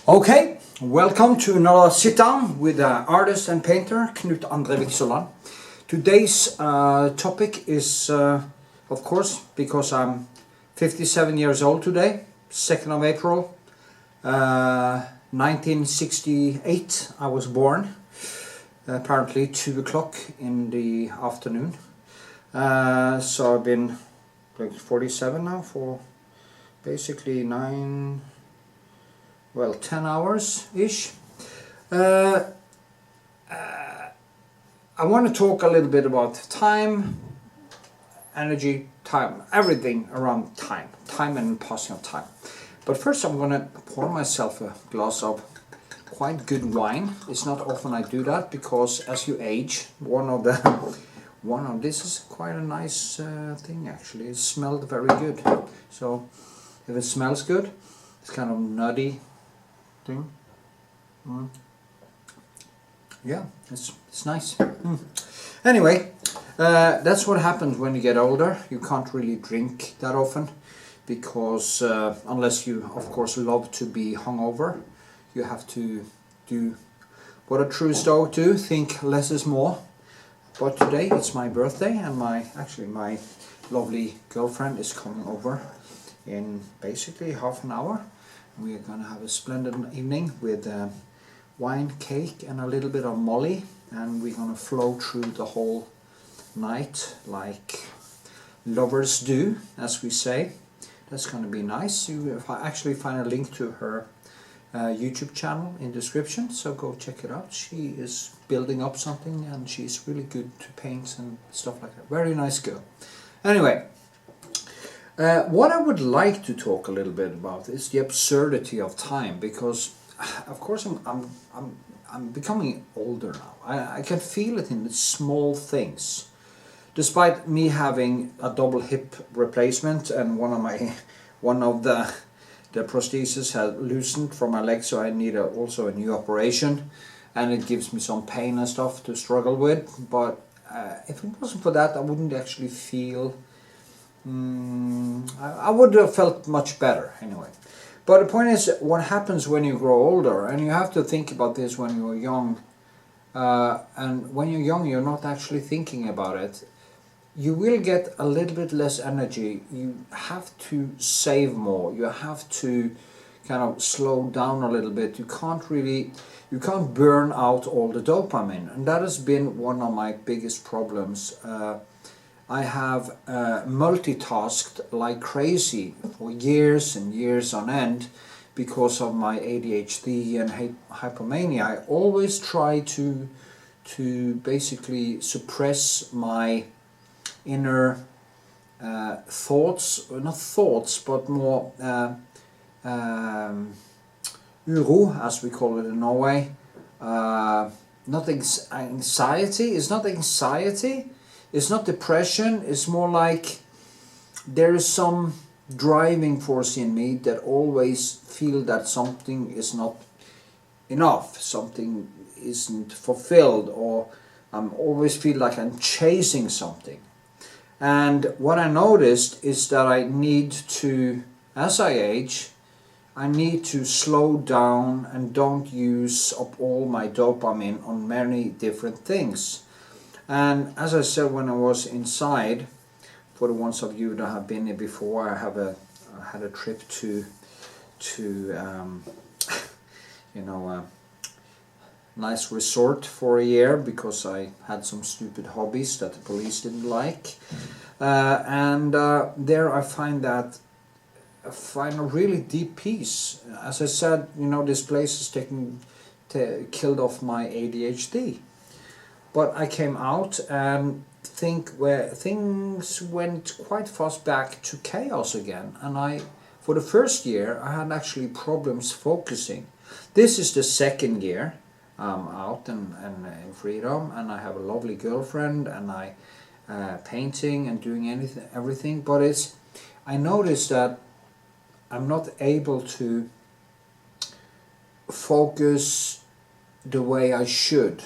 Okay, welcome to another sit down with artist and painter Knut Vikshåland. Today's topic is, of course, because I'm 57 years old today, 2nd of April, 1968 I was born, apparently 2 o'clock in the afternoon. So I've been like 47 now for basically 10 hours-ish. I want to talk a little bit about time, energy, time, everything around time and passing of time. But first I'm going to pour myself a glass of quite good wine. It's not often I do that because as you age, this is quite a nice thing actually. It smelled very good. So if it smells good, it's kind of nutty thing. Yeah, it's nice. Anyway, that's what happens when you get older. You can't really drink that often because unless you of course love to be hungover, you have to do what a true Stoic do, think less is more. But today it's my birthday and my lovely girlfriend is coming over in basically half an hour. We are going to have a splendid evening with wine, cake and a little bit of molly, and we're going to flow through the whole night like lovers do, as we say. That's going to be nice. You actually find a link to her YouTube channel in the description, so go check it out. She is building up something and she's really good to paint and stuff like that. Very nice girl. Anyway, what I would like to talk a little bit about is the absurdity of time, because of course I'm becoming older now. I can feel it in the small things. Despite me having a double hip replacement and one of the prostheses has loosened from my leg, so I need also a new operation, and it gives me some pain and stuff to struggle with. But if it wasn't for that, I wouldn't actually feel. I would have felt much better anyway. But the point is, what happens when you grow older, and you have to think about this when you're young, and when you're young you're not actually thinking about it. You will get a little bit less energy. You have to save more. You have to kind of slow down a little bit. You can't burn out all the dopamine, and that has been one of my biggest problems. I have multitasked like crazy for years and years on end because of my ADHD and hypomania. I always try to basically suppress my inner thoughts, not thoughts, but more uro, as we call it in Norway. Not anxiety. It's not anxiety. It's not depression. It's more like there is some driving force in me that always feel that something is not enough, something isn't fulfilled, or I'm always feel like I'm chasing something. And what I noticed is that I need to, as I age, I need to slow down and don't use up all my dopamine on many different things. And as I said when I was inside, for the ones of you that have been here before, I had a trip to nice resort for a year because I had some stupid hobbies that the police didn't like, and there I find a really deep peace. As I said, this place is killed off my ADHD, but I came out and where things went quite fast back to chaos again, and for the first year I had actually problems focusing. This is the second year I'm out and in freedom, and I have a lovely girlfriend, and I painting and doing everything, but I noticed that I'm not able to focus the way I should.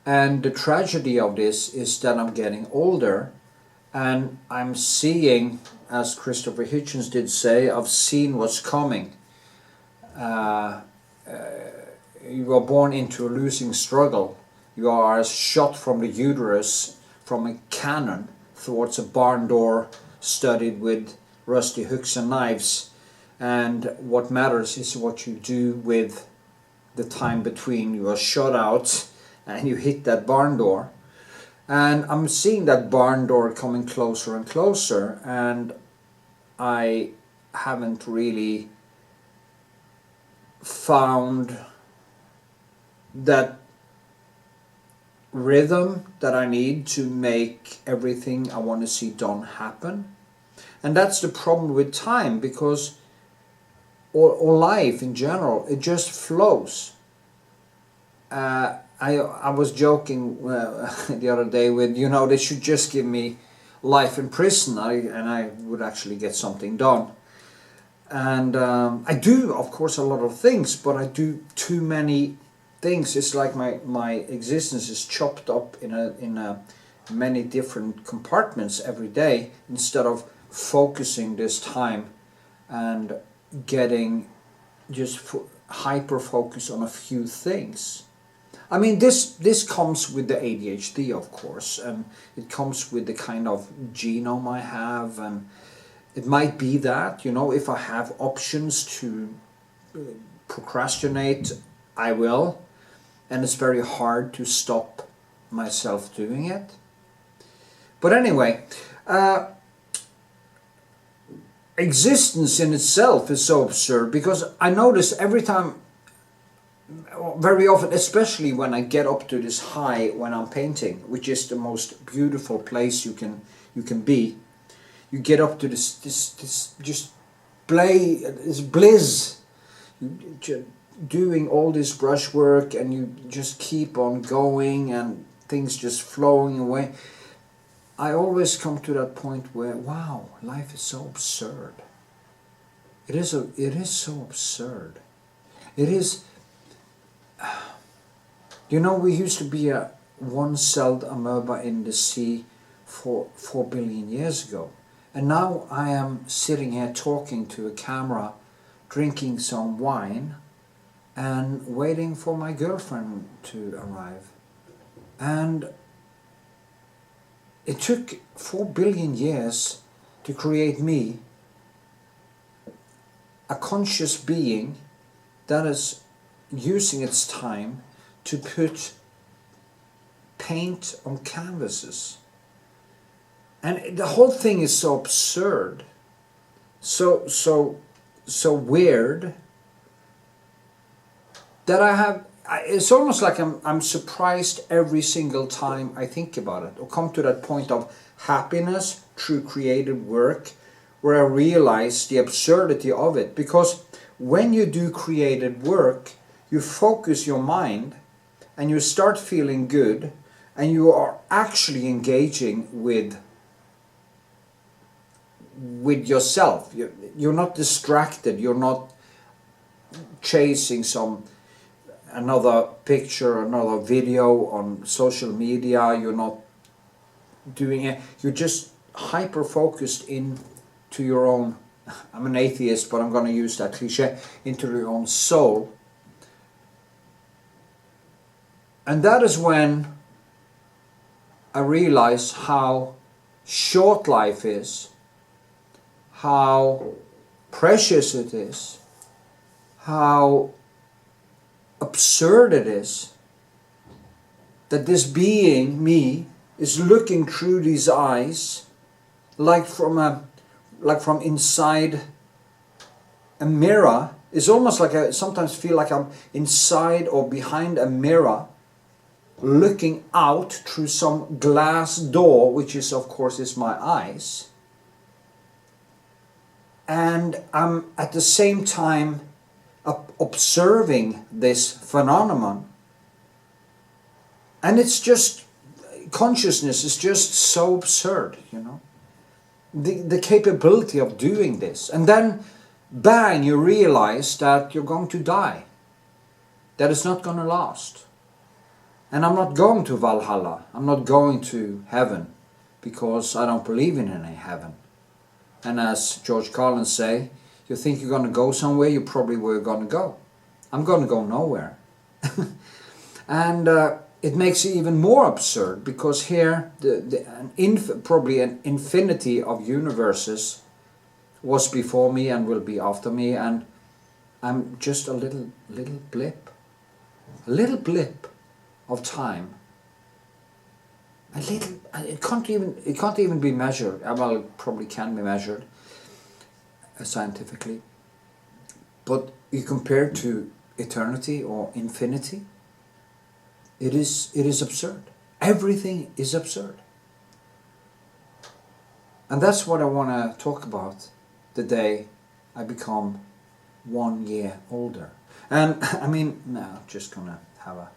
And the tragedy of this is that I'm getting older, and I'm seeing, as Christopher Hitchens did say, I've seen what's coming. you are born into a losing struggle. You are shot from the uterus from a cannon towards a barn door studded with rusty hooks and knives, and what matters is what you do with the time between you are shot out and you hit that barn door. And I'm seeing that barn door coming closer and closer, and I haven't really found that rhythm that I need to make everything I want to see done happen. And that's the problem with time, because or life in general, it just flows. I was joking the other day with, you know, they should just give me life in prison, and I would actually get something done. And I do, of course, a lot of things, but I do too many things. It's like my existence is chopped up in many different compartments every day, instead of focusing this time and getting just hyper focus on a few things. I mean, this comes with the ADHD, of course, and it comes with the kind of genome I have, and it might be that, you know, if I have options to procrastinate, I will, and it's very hard to stop myself doing it. But anyway, existence in itself is so absurd, because I notice every time, very often, especially when I get up to this high when I'm painting, which is the most beautiful place you can be. You get up to this just this bliss, doing all this brushwork, and you just keep on going and things just flowing away. I always come to that point where, wow, life is so absurd. It is so absurd. It is. You know, we used to be a one-celled amoeba in the sea 4 billion years ago. And now I am sitting here talking to a camera, drinking some wine, and waiting for my girlfriend to arrive. And it took 4 billion years to create me, a conscious being that is using its time to put paint on canvases. And the whole thing is so absurd, so weird, that it's almost like I'm surprised every single time I think about it, or come to that point of happiness through creative work, where I realize the absurdity of it. Because when you do creative work, you focus your mind and you start feeling good, and you are actually engaging with yourself. You're not distracted, you're not chasing another picture, another video on social media, you're not doing it, you're just hyper focused into your own, I'm an atheist, but I'm going to use that cliche, into your own soul. And that is when I realize how short life is, how precious it is, how absurd it is, that this being, me, is looking through these eyes like from inside a mirror. It's almost like I sometimes feel like I'm inside or behind a mirror, looking out through some glass door, which is, of course, is my eyes. And I'm at the same time observing this phenomenon. And it's just, consciousness is just so absurd, you know. The capability of doing this. And then, bang, you realize that you're going to die. That it's not going to last. And I'm not going to Valhalla. I'm not going to heaven, because I don't believe in any heaven. And as George Carlin say, You think you're going to go somewhere, you probably were going to go. I'm going to go nowhere. And it makes it even more absurd, because here probably an infinity of universes was before me and will be after me, and I'm just a little blip. A little blip of time. A little, it can't even be measured. Well, it probably can be measured scientifically. But you compare it to eternity or infinity, it is absurd. Everything is absurd. And that's what I want to talk about the day I become 1 year older. And I mean, no, I'm just gonna have a...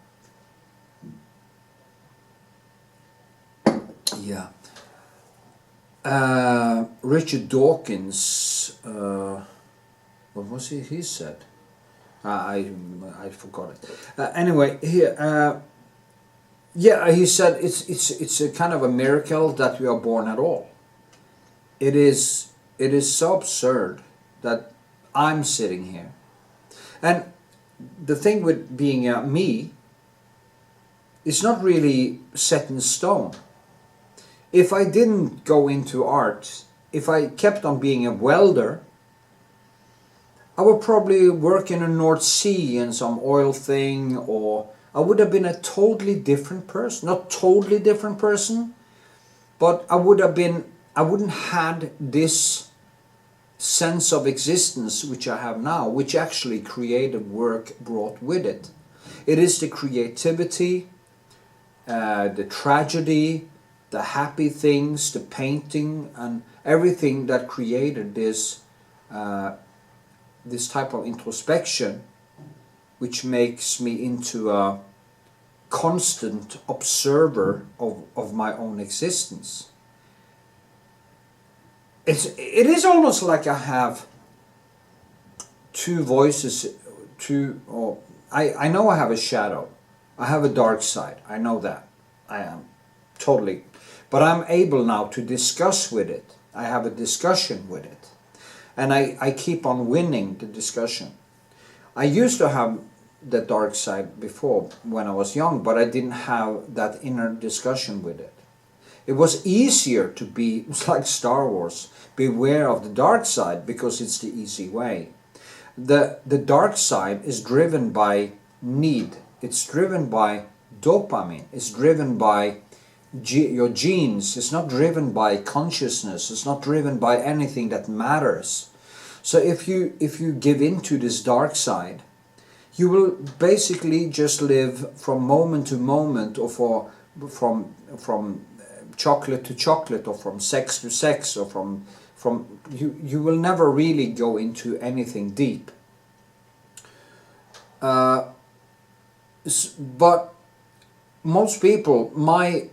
Yeah. Richard Dawkins, what was he said? I forgot it. Anyway, he said it's a kind of a miracle that we are born at all. It is so absurd that I'm sitting here. And the thing with being me, it's not really set in stone. If I didn't go into art, if I kept on being a welder, I would probably work in the North Sea in some oil thing, or I would have been a totally different person. Not totally different person, but I wouldn't had this sense of existence which I have now, which actually creative work brought with it. It is the creativity, the tragedy, the happy things, the painting, and everything that created this this type of introspection, which makes me into a constant observer of my own existence. It is almost like I have two voices, I know I have a shadow, I have a dark side, I know that, I am totally, but I'm able now to discuss with it, I have a discussion with it, and I keep on winning the discussion. I used to have the dark side before when I was young, but I didn't have that inner discussion with it. It was easier to be, it's like Star Wars, beware of the dark side, because it's the easy way. The dark side is driven by need, it's driven by dopamine, it's driven by your genes, it's not driven by consciousness, it's not driven by anything that matters. So if you give in to this dark side, you will basically just live from moment to moment, or from chocolate to chocolate, or from sex to sex, or from you will never really go into anything deep. But most people, my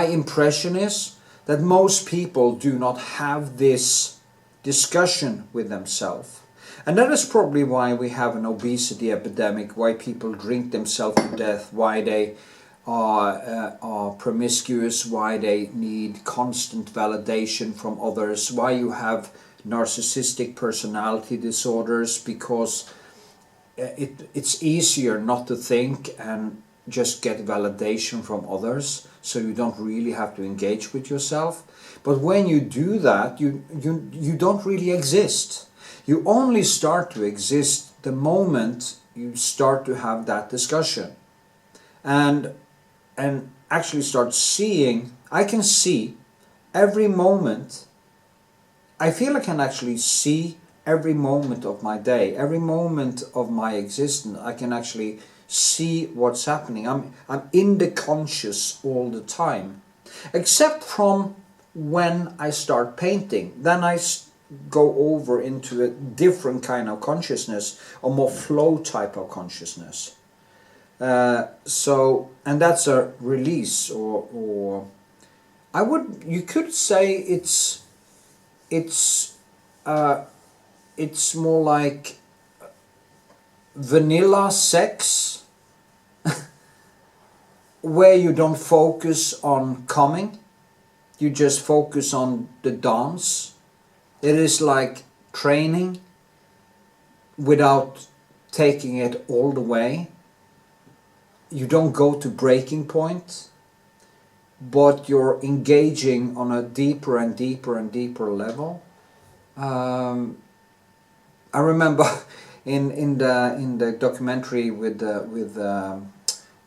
impression is that most people do not have this discussion with themselves. And that is probably why we have an obesity epidemic, why people drink themselves to death, why they are promiscuous, why they need constant validation from others, why you have narcissistic personality disorders, because it's easier not to think and just get validation from others, so you don't really have to engage with yourself. But when you do that, you don't really exist. You only start to exist the moment you start to have that discussion. And actually start seeing, I can see every moment, I feel I can actually see every moment of my day, every moment of my existence. I can actually see what's happening. I'm in the conscious all the time, except from when I start painting. Then I go over into a different kind of consciousness, a more flow type of consciousness. And that's a release, or you could say it's more like vanilla sex, where you don't focus on coming, you just focus on the dance. It is like training, without taking it all the way. You don't go to breaking point, but you're engaging on a deeper and deeper and deeper level. I remember in the documentary with Arnold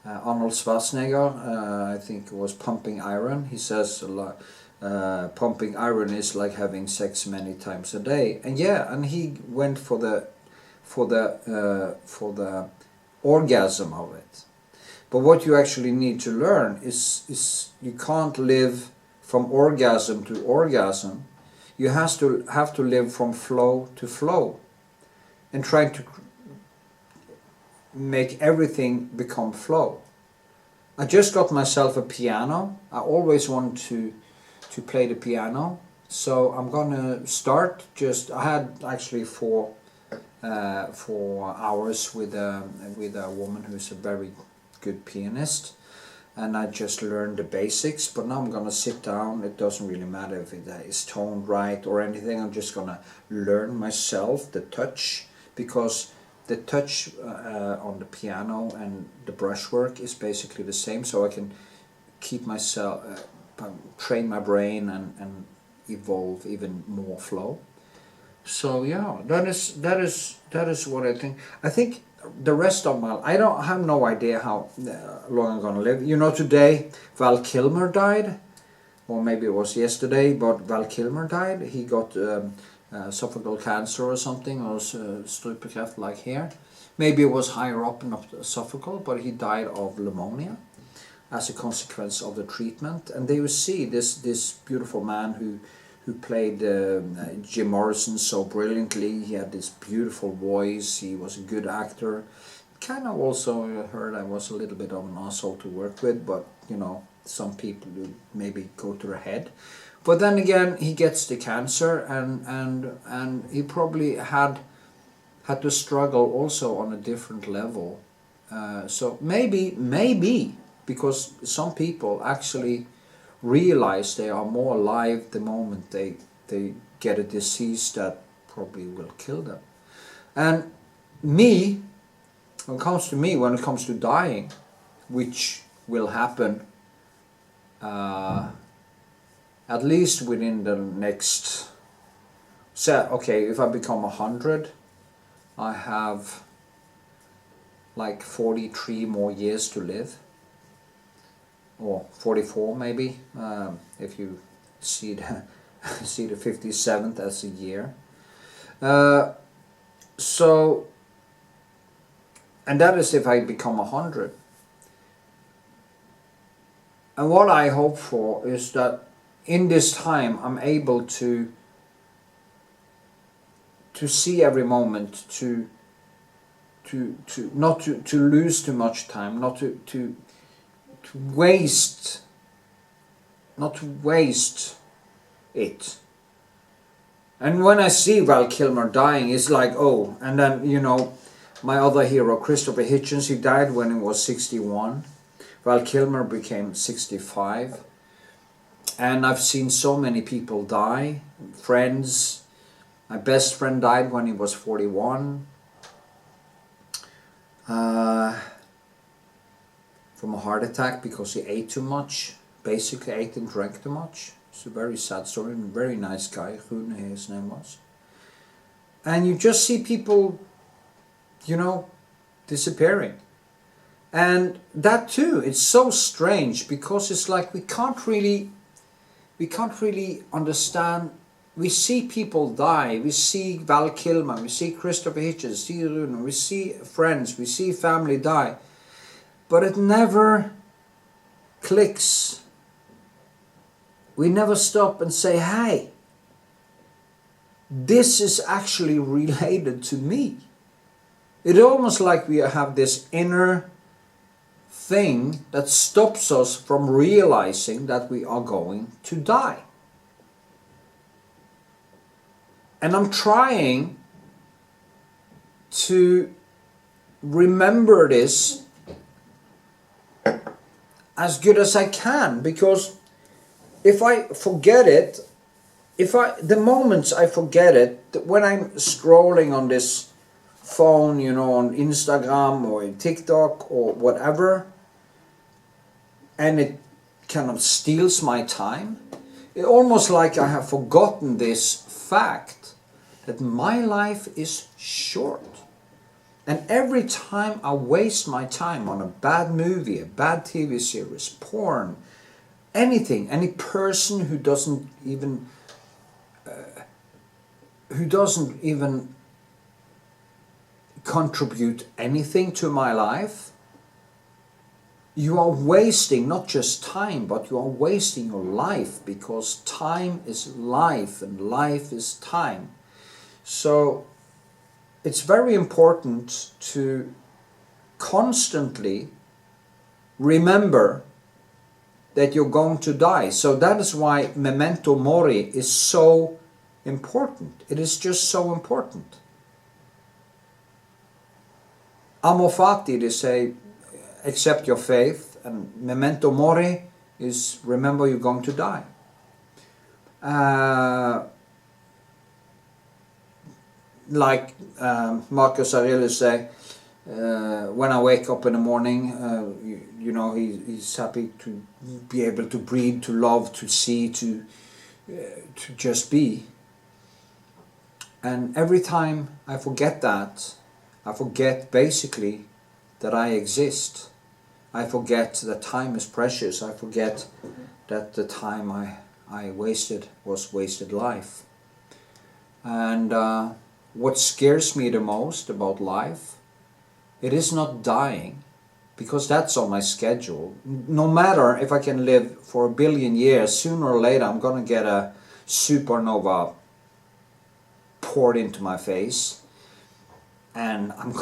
Schwarzenegger, I think it was Pumping Iron. He says pumping iron is like having sex many times a day, and yeah, and he went for the orgasm of it. But what you actually need to learn is you can't live from orgasm to orgasm. You have to live from flow to flow, and trying to make everything become flow. I just got myself a piano. I always wanted to play the piano, so I'm gonna start. I had actually 4 hours with a woman who's a very good pianist, and I just learned the basics. But now I'm gonna sit down. It doesn't really matter if it is toned right or anything. I'm just gonna learn myself the touch, because the touch on the piano and the brushwork is basically the same, so I can keep myself train my brain and evolve even more flow. So yeah, that is what I think. I think the rest of my, I have no idea how long I'm gonna live. You know, today Val Kilmer died, or maybe it was yesterday, but Val Kilmer died. He got esophageal cancer or something, or strupekreft like here. Maybe it was higher up in the esophageal, but he died of pneumonia as a consequence of the treatment. And there you see this beautiful man who played Jim Morrison so brilliantly. He had this beautiful voice. He was a good actor. Kind of also heard I was a little bit of an asshole to work with, but you know, some people maybe go to their head. But then again, he gets the cancer, and he probably had to struggle also on a different level. So maybe because some people actually realize they are more alive the moment they get a disease that probably will kill them. And when it comes to dying, which will happen at least within the next, okay, if I become 100, I have like 43 more years to live, or 44 maybe, if you see the 57th as a year. So, and that is if I become 100. And what I hope for is that in this time I'm able to see every moment, to not to lose too much time, not to waste it. And when I see Val Kilmer dying, it's like, oh, and then, you know, my other hero, Christopher Hitchens, he died when he was 61. Val Kilmer became 65. And I've seen so many people die, friends. My best friend died when he was 41. From a heart attack because he ate too much. Basically ate and drank too much. It's a very sad story, and a very nice guy, Knut his name was. And you just see people, you know, disappearing. And that too, it's so strange, because it's like we can't really understand. We see people die, we see Val Kilmer, we see Christopher Hitchens, see Rune, we see friends, we see family die. But it never clicks. We never stop and say, hey, this is actually related to me. It's almost like we have this inner thing that stops us from realizing that we are going to die. And I'm trying to remember this as good as I can, because if I forget it, the moments I forget it, when I'm scrolling on this phone, you know, on Instagram or in TikTok or whatever, and it kind of steals my time. It's almost like I have forgotten this fact that my life is short. And every time I waste my time on a bad movie, a bad TV series, porn, anything, any person who doesn't even contribute anything to my life, you are wasting not just time, but you are wasting your life, because time is life and life is time. So it's very important to constantly remember that you're going to die. So that is why memento mori is so important. It is just so important. Amor fati, they say, accept your faith, and memento mori is remember you're going to die. Like Marcus Aurelius say, when I wake up in the morning, you know, he's happy to be able to breathe, to love, to see, to just be. And every time I forget that, I forget basically that I exist. I forget that time is precious. I forget that the time I wasted was wasted life. And what scares me the most about life, it is not dying, because that's on my schedule. No matter if I can live for 1 billion years, sooner or later I'm gonna get a supernova poured into my face, and I'm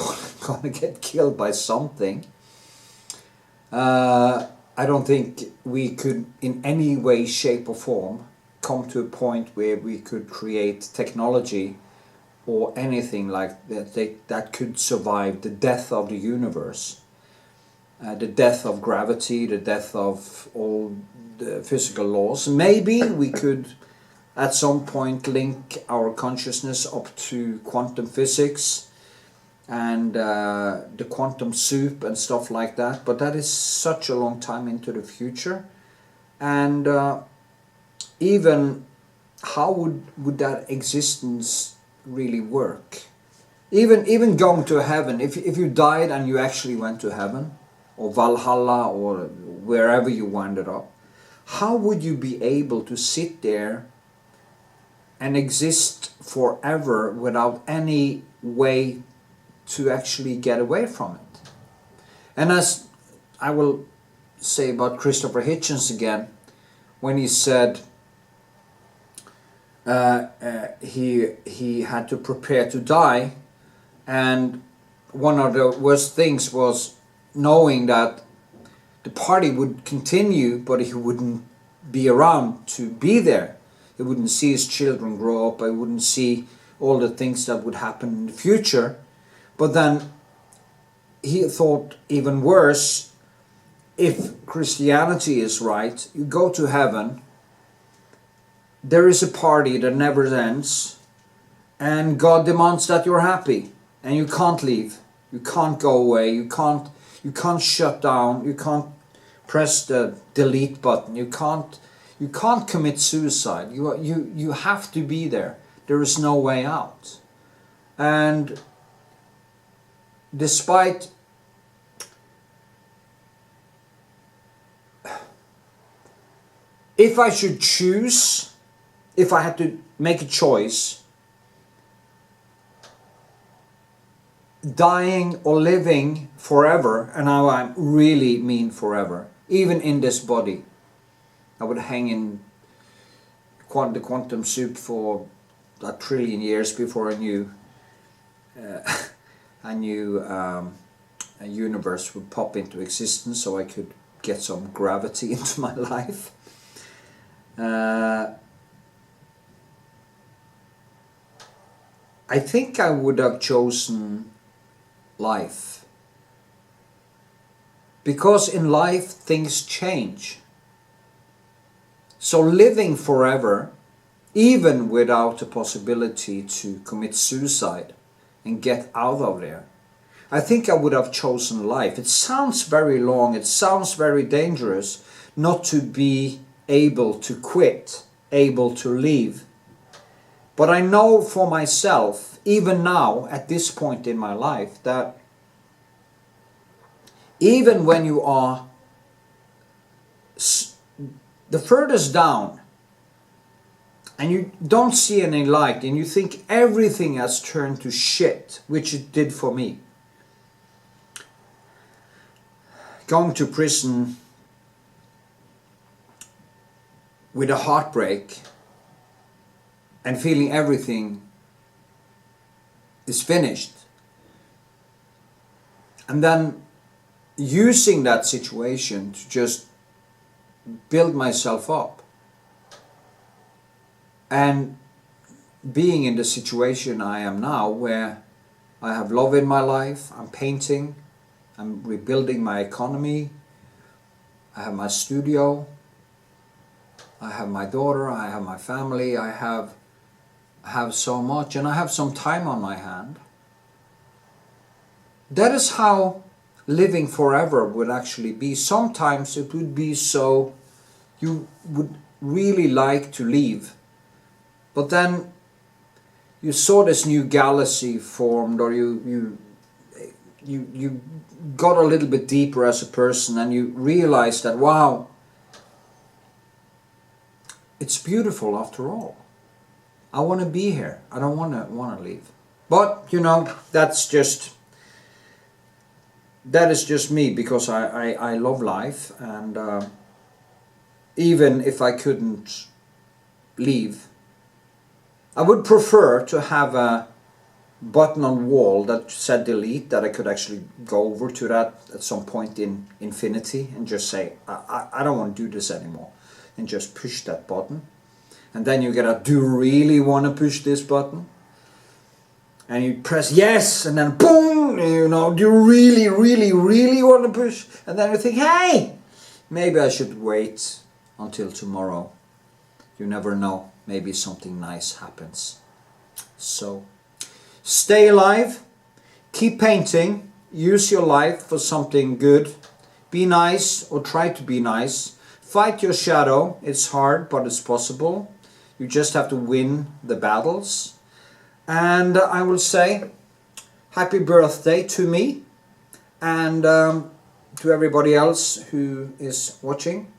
gonna get killed by something. I don't think we could in any way, shape or form come to a point where we could create technology or anything like that that could survive the death of the universe, the death of gravity, the death of all the physical laws. Maybe we could at some point link our consciousness up to quantum physics and the quantum soup and stuff like that, but that is such a long time into the future. And even how would that existence really work? Even going to heaven, if you died and you actually went to heaven or Valhalla or wherever you wound up, how would you be able to sit there and exist forever without any way to actually get away from it? And as I will say about Christopher Hitchens again, when he said he had to prepare to die, and one of the worst things was knowing that the party would continue, but he wouldn't be around to be there. He wouldn't see his children grow up. I wouldn't see all the things that would happen in the future. But then he thought even worse, if Christianity is right, you go to heaven, there is a party that never ends, and God demands that you're happy, and you can't leave, you can't go away, you can't shut down, you can't press the delete button, you can't commit suicide. You have to be there. There is no way out. And despite if I should choose, if I had to make a choice, dying or living forever, and now I really mean forever, even in this body, I would hang in the quantum soup for 1 trillion years before I knew a universe would pop into existence, so I could get some gravity into my life. I think I would have chosen life, because in life things change. So living forever, even without the possibility to commit suicide, and get out of there, I think I would have chosen life. It sounds very long, it sounds very dangerous not to be able to quit, able to leave. But I know for myself, even now, at this point in my life, that even when you are the furthest down and you don't see any light and you think everything has turned to shit, which it did for me. Going to prison with a heartbreak and feeling everything is finished, and then using that situation to just build myself up, and being in the situation I am now, where I have love in my life, I'm painting, I'm rebuilding my economy, I have my studio, I have my daughter, I have my family, I have so much, and I have some time on my hand. That is how living forever would actually be. Sometimes it would be so you would really like to leave, but then you saw this new galaxy formed, or you got a little bit deeper as a person, and you realized that, wow, it's beautiful after all. I want to be here. I don't want to leave. But you know, that is just me, because I love life, and even if I couldn't leave, I would prefer to have a button on the wall that said delete, that I could actually go over to that at some point in infinity and just say, I don't want to do this anymore, and just push that button. And then you get a, do you really want to push this button? And you press yes, and then boom, you know, do you really, really, really want to push? And then you think, hey, maybe I should wait until tomorrow. You never know, maybe something nice happens. So, stay alive, keep painting, use your life for something good. Be nice, or try to be nice. Fight your shadow. It's hard, but it's possible. You just have to win the battles. And I will say happy birthday to me, and to everybody else who is watching.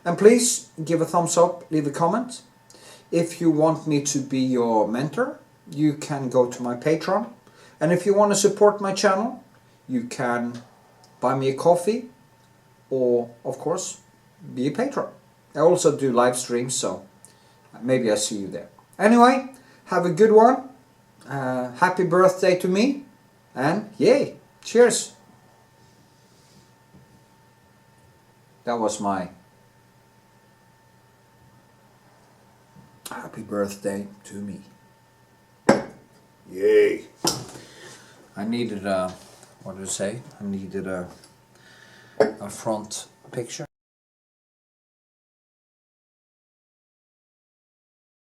And please give a thumbs up, leave a comment. If you want me to be your mentor, you can go to my Patreon. And if you want to support my channel, you can buy me a coffee, or of course be a patron. I also do live streams, so maybe I see you there. Anyway, have a good one. Happy birthday to me, and yay, cheers. That was my happy birthday to me. Yay. I needed a, what did I say? I needed a front picture.